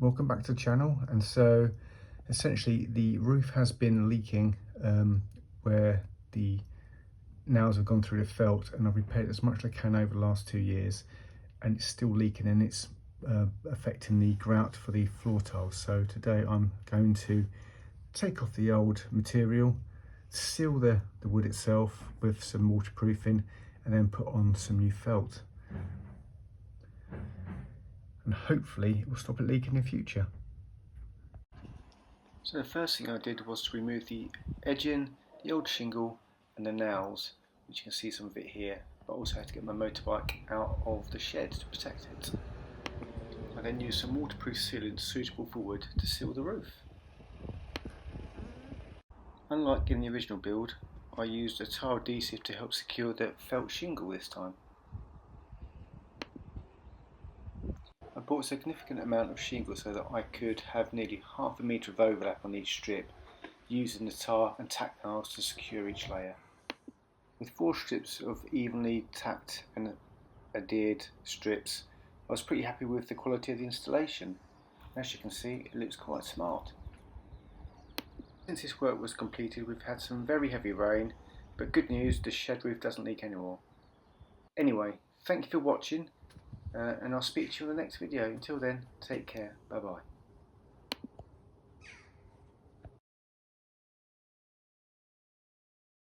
Welcome back to the channel. And so essentially the roof has been leaking where the nails have gone through the felt, and I've repaired as much as I can over the last 2 years, and it's still leaking, and it's affecting the grout for the floor tiles. So today I'm going to take off the old material, seal the wood itself with some waterproofing, and then put on some new felt. And hopefully it will stop it leaking in the future. So the first thing I did was to remove the edging, the old shingle and the nails, which you can see some of it here, but I also had to get my motorbike out of the shed to protect it. I then used some waterproof sealant suitable for wood to seal the roof. Unlike in the original build, I used a tile adhesive to help secure the felt shingle this time. I bought a significant amount of shingle so that I could have nearly ½ metre of overlap on each strip, using the tar and tack nails to secure each layer. With 4 strips of evenly tacked and adhered strips, I was pretty happy with the quality of the installation. As you can see, it looks quite smart. Since this work was completed, we've had some very heavy rain, but good news, the shed roof doesn't leak anymore. Anyway, thank you for watching. And I'll speak to you in the next video. Until then, take care. Bye bye.